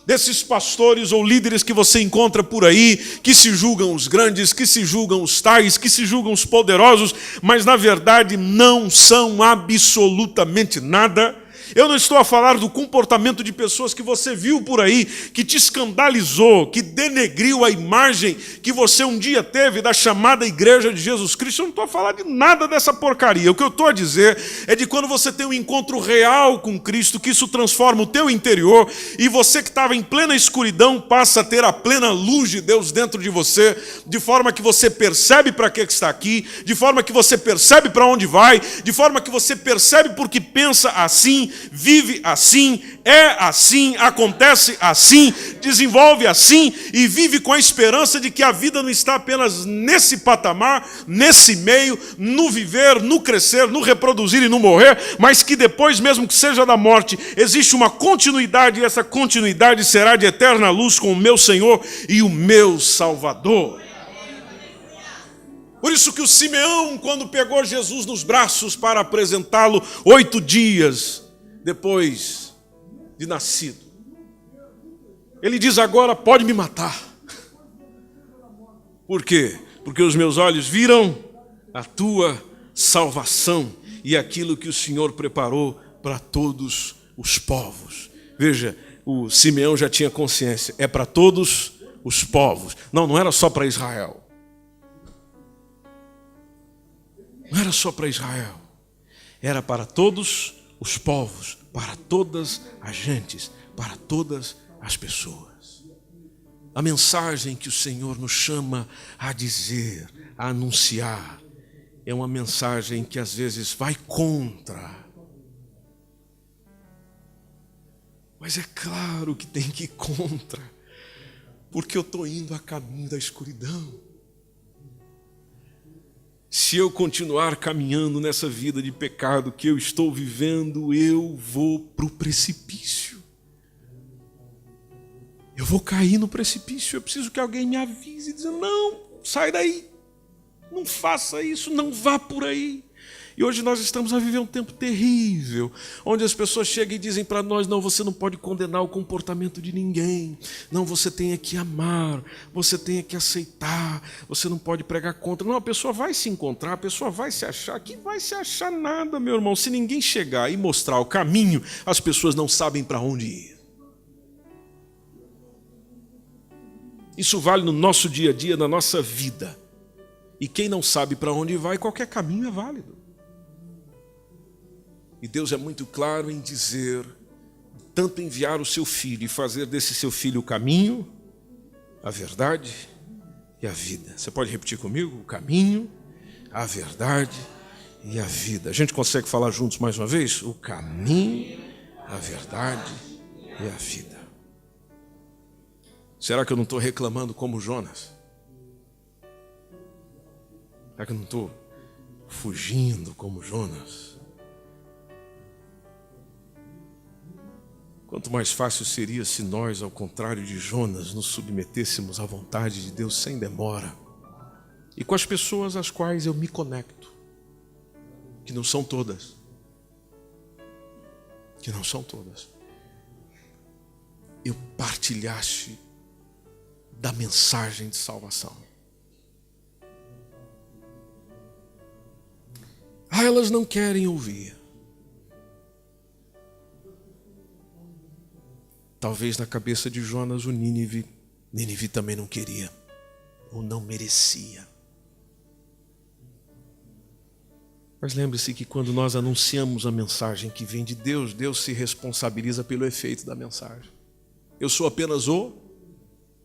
Desses pastores ou líderes que você encontra por aí, que se julgam os grandes, que se julgam os tais, que se julgam os poderosos, mas na verdade não são absolutamente nada. Eu não estou a falar do comportamento de pessoas que você viu por aí, que te escandalizou, que denegriu a imagem que você um dia teve da chamada Igreja de Jesus Cristo. Eu não estou a falar de nada dessa porcaria. O que eu estou a dizer é de quando você tem um encontro real com Cristo, que isso transforma o teu interior, e você que estava em plena escuridão passa a ter a plena luz de Deus dentro de você, de forma que você percebe para que está aqui, de forma que você percebe para onde vai, de forma que você percebe porque pensa assim, vive assim, é assim, acontece assim, desenvolve assim e vive com a esperança de que a vida não está apenas nesse patamar, nesse meio, no viver, no crescer, no reproduzir e no morrer, mas que depois, mesmo que seja da morte, existe uma continuidade e essa continuidade será de eterna luz com o meu Senhor e o meu Salvador. Por isso que o Simeão, quando pegou Jesus nos braços para apresentá-lo 8 dias depois de nascido, ele diz: agora pode me matar. Por quê? Porque os meus olhos viram a tua salvação e aquilo que o Senhor preparou para todos os povos. Veja, o Simeão já tinha consciência, é para todos os povos. Não era só para Israel. Não era só para Israel. Era para todos os povos, para todas as gentes, para todas as pessoas. A mensagem que o Senhor nos chama a dizer, a anunciar, é uma mensagem que às vezes vai contra. Mas é claro que tem que ir contra, porque eu estou indo a caminho da escuridão. Se eu continuar caminhando nessa vida de pecado que eu estou vivendo, eu vou para o precipício. Eu vou cair no precipício. Eu preciso que alguém me avise, dizendo: não, sai daí, não faça isso, não vá por aí. E hoje nós estamos a viver um tempo terrível, onde as pessoas chegam e dizem para nós: não, você não pode condenar o comportamento de ninguém, não, você tem que amar, você tem que aceitar, você não pode pregar contra. Não, a pessoa vai se encontrar, a pessoa vai se achar. Que vai se achar nada, meu irmão. Se ninguém chegar e mostrar o caminho, as pessoas não sabem para onde ir. Isso vale no nosso dia a dia, na nossa vida. E quem não sabe para onde vai, qualquer caminho é válido. E Deus é muito claro em dizer, tanto enviar o seu filho e fazer desse seu filho o caminho, a verdade e a vida. Você pode repetir comigo? O caminho, a verdade e a vida. A gente consegue falar juntos mais uma vez? O caminho, a verdade e a vida. Será que eu não estou reclamando como Jonas? Será que eu não estou fugindo como Jonas? Quanto mais fácil seria se nós, ao contrário de Jonas, nos submetêssemos à vontade de Deus sem demora. E com as pessoas às quais eu me conecto, que não são todas. Que não são todas. Eu partilhasse da mensagem de salvação. Elas não querem ouvir. Talvez na cabeça de Jonas o Nínive também não queria, ou não merecia. Mas lembre-se que quando nós anunciamos a mensagem que vem de Deus, Deus se responsabiliza pelo efeito da mensagem. Eu sou apenas o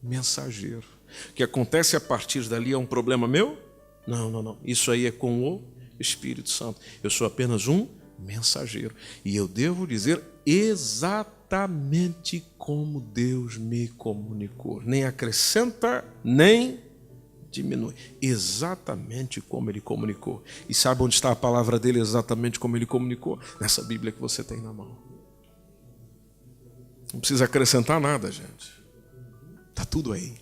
mensageiro. O que acontece a partir dali é um problema meu? Não. Isso aí é com o Espírito Santo. Eu sou apenas um mensageiro. E eu devo dizer exatamente como Deus me comunicou. Nem acrescenta, nem diminui. Exatamente como Ele comunicou. E sabe onde está a palavra dele exatamente como Ele comunicou? Nessa Bíblia que você tem na mão. Não precisa acrescentar nada, gente. Está tudo aí.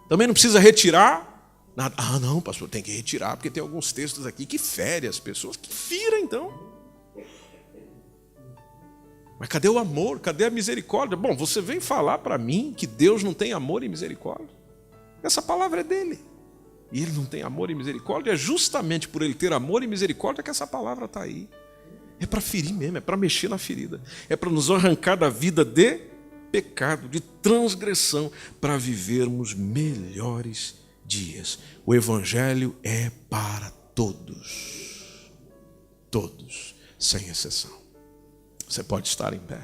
Também não precisa retirar nada. Ah, não, pastor, tem que retirar, porque tem alguns textos aqui que ferem as pessoas. Que fira, então. Mas cadê o amor? Cadê a misericórdia? Bom, você vem falar para mim que Deus não tem amor e misericórdia? Essa palavra é dele. E ele não tem amor e misericórdia. É justamente por ele ter amor e misericórdia que essa palavra está aí. É para ferir mesmo, é para mexer na ferida. É para nos arrancar da vida de pecado, de transgressão, para vivermos melhores dias. O Evangelho é para todos. Todos, sem exceção. Você pode estar em pé.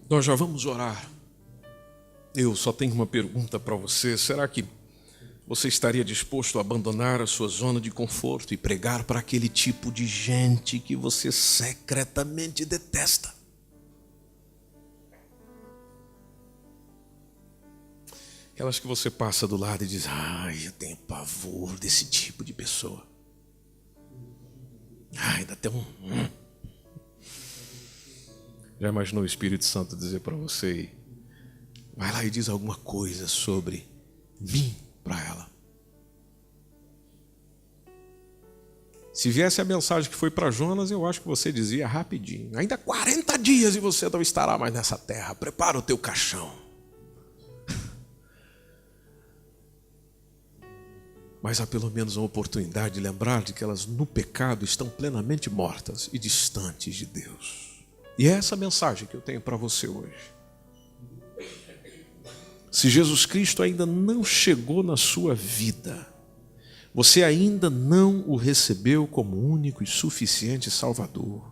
Nós já vamos orar. Eu só tenho uma pergunta para você. Será que você estaria disposto a abandonar a sua zona de conforto e pregar para aquele tipo de gente que você secretamente detesta? Aquelas que você passa do lado e diz: ai, eu tenho pavor desse tipo de pessoa. Ai, dá até um... Já imaginou o Espírito Santo dizer para você: vai lá e diz alguma coisa sobre mim para ela? Se viesse a mensagem que foi para Jonas, eu acho que você dizia rapidinho: ainda 40 dias e você não estará mais nessa terra. Prepara o teu caixão. Mas há pelo menos uma oportunidade de lembrar de que elas no pecado estão plenamente mortas e distantes de Deus. E é essa mensagem que eu tenho para você hoje. Se Jesus Cristo ainda não chegou na sua vida, você ainda não o recebeu como único e suficiente Salvador,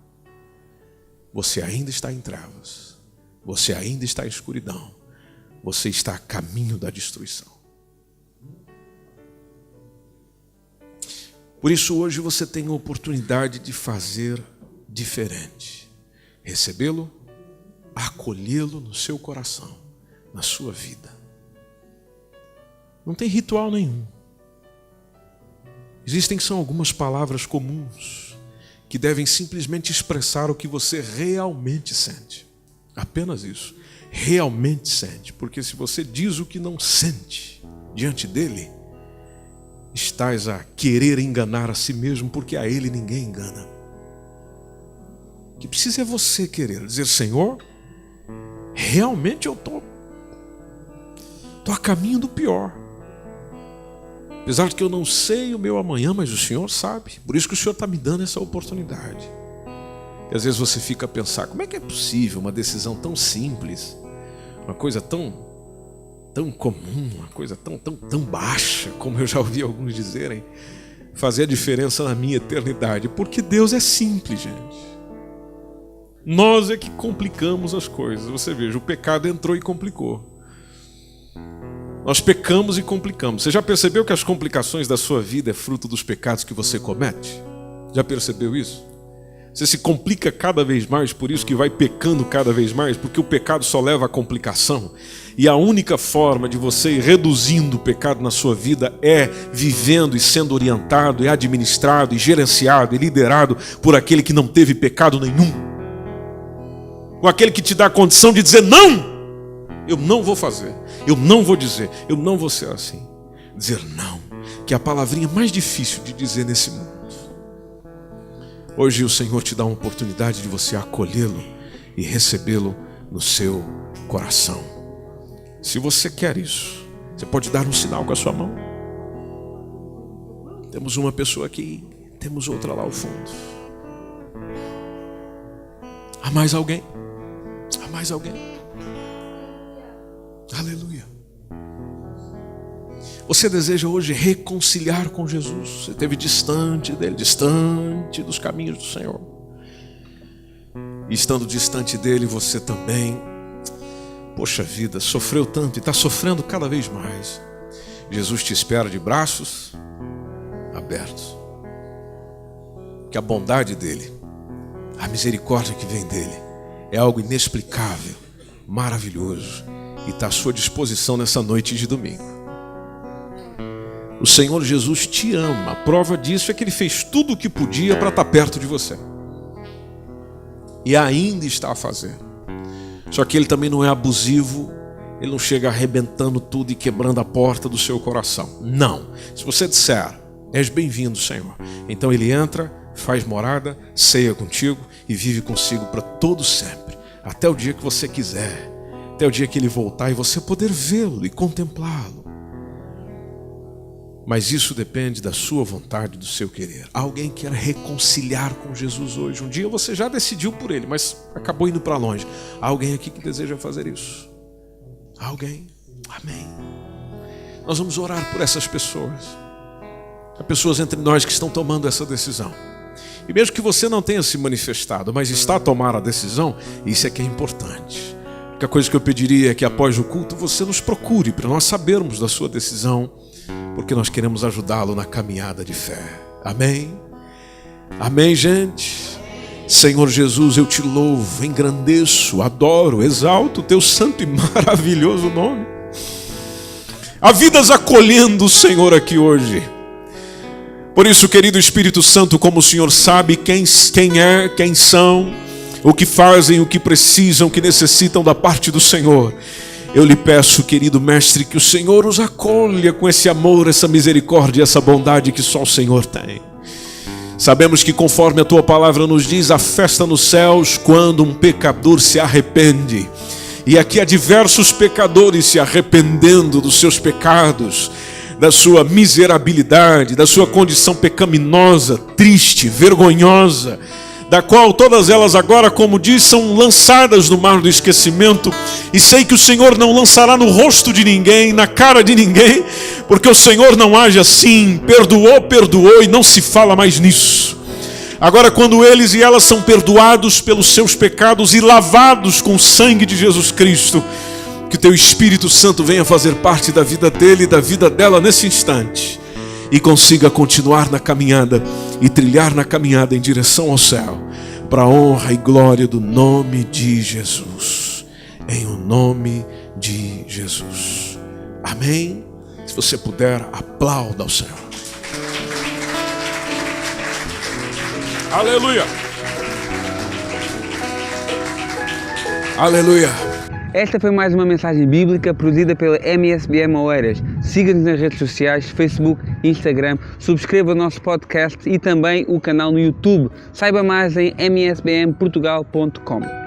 você ainda está em trevas, você ainda está em escuridão, você está a caminho da destruição. Por isso hoje você tem a oportunidade de fazer diferente. Recebê-lo, acolhê-lo no seu coração, na sua vida. Não tem ritual nenhum. Existem só algumas palavras comuns que devem simplesmente expressar o que você realmente sente. Apenas isso. Realmente sente. Porque se você diz o que não sente diante dele, estás a querer enganar a si mesmo, porque a ele ninguém engana. O que precisa é você querer dizer: Senhor, realmente eu estou a caminho do pior. Apesar de que eu não sei o meu amanhã, mas o Senhor sabe. Por isso que o Senhor está me dando essa oportunidade. E às vezes você fica a pensar: como é que é possível uma decisão tão simples, uma coisa tão comum, uma coisa tão baixa, como eu já ouvi alguns dizerem, fazer a diferença na minha eternidade? Porque Deus é simples, gente. Nós é que complicamos as coisas. Você veja, o pecado entrou e complicou. Nós pecamos e complicamos. Você já percebeu que as complicações da sua vida é fruto dos pecados que você comete? Já percebeu isso? Você se complica cada vez mais, por isso que vai pecando cada vez mais, porque o pecado só leva à complicação. E a única forma de você ir reduzindo o pecado na sua vida é vivendo e sendo orientado, e administrado, e gerenciado, e liderado por aquele que não teve pecado nenhum. Ou aquele que te dá a condição de dizer: não! Eu não vou fazer, eu não vou dizer, eu não vou ser assim. Dizer não, que é a palavrinha mais difícil de dizer nesse mundo. Hoje o Senhor te dá uma oportunidade de você acolhê-lo e recebê-lo no seu coração. Se você quer isso, você pode dar um sinal com a sua mão. Temos uma pessoa aqui, temos outra lá ao fundo. Há mais alguém? Há mais alguém? Aleluia. Você deseja hoje reconciliar com Jesus? Você esteve distante dele, distante dos caminhos do Senhor. E estando distante dele, você também, poxa vida, sofreu tanto e está sofrendo cada vez mais. Jesus te espera de braços abertos. Que a bondade dele, a misericórdia que vem dele, é algo inexplicável, maravilhoso, e está à sua disposição nessa noite de domingo. O Senhor Jesus te ama. A prova disso é que Ele fez tudo o que podia para estar perto de você. E ainda está a fazer. Só que Ele também não é abusivo. Ele não chega arrebentando tudo e quebrando a porta do seu coração. Não. Se você disser: és bem-vindo, Senhor, então Ele entra, faz morada, ceia contigo e vive consigo para todo sempre. Até o dia que você quiser. Até o dia que Ele voltar e você poder vê-lo e contemplá-lo. Mas isso depende da sua vontade, do seu querer. Alguém quer reconciliar com Jesus hoje. Um dia você já decidiu por Ele, mas acabou indo para longe. Há alguém aqui que deseja fazer isso? Alguém? Amém. Nós vamos orar por essas pessoas. Há pessoas entre nós que estão tomando essa decisão. E mesmo que você não tenha se manifestado, mas está a tomar a decisão, isso é que é importante. A coisa que eu pediria é que após o culto você nos procure para nós sabermos da sua decisão, porque nós queremos ajudá-lo na caminhada de fé. Amém? Amém, gente? Senhor Jesus, eu te louvo, engrandeço, adoro, exalto o teu santo e maravilhoso nome. Há vidas acolhendo o Senhor aqui hoje. Por isso, querido Espírito Santo, como o Senhor sabe quem são, o que fazem, o que precisam, o que necessitam da parte do Senhor, eu lhe peço, querido Mestre, que o Senhor os acolha com esse amor, essa misericórdia, essa bondade que só o Senhor tem. Sabemos que conforme a tua palavra nos diz, há festa nos céus quando um pecador se arrepende. E aqui há diversos pecadores se arrependendo dos seus pecados, da sua miserabilidade, da sua condição pecaminosa, triste, vergonhosa, da qual todas elas agora, como diz, são lançadas no mar do esquecimento. E sei que o Senhor não lançará no rosto de ninguém, na cara de ninguém, porque o Senhor não age assim. Perdoou e não se fala mais nisso. Agora, quando eles e elas são perdoados pelos seus pecados e lavados com o sangue de Jesus Cristo, que teu Espírito Santo venha fazer parte da vida dele e da vida dela nesse instante, e consiga continuar na caminhada e trilhar na caminhada em direção ao céu, para a honra e glória do nome de Jesus. Em o nome de Jesus. Amém? Se você puder, aplauda ao Senhor. Aleluia. Aleluia! Esta foi mais uma mensagem bíblica produzida pela MSBM Oeiras. Siga-nos nas redes sociais, Facebook, Instagram, subscreva o nosso podcast e também o canal no YouTube. Saiba mais em msbmportugal.com.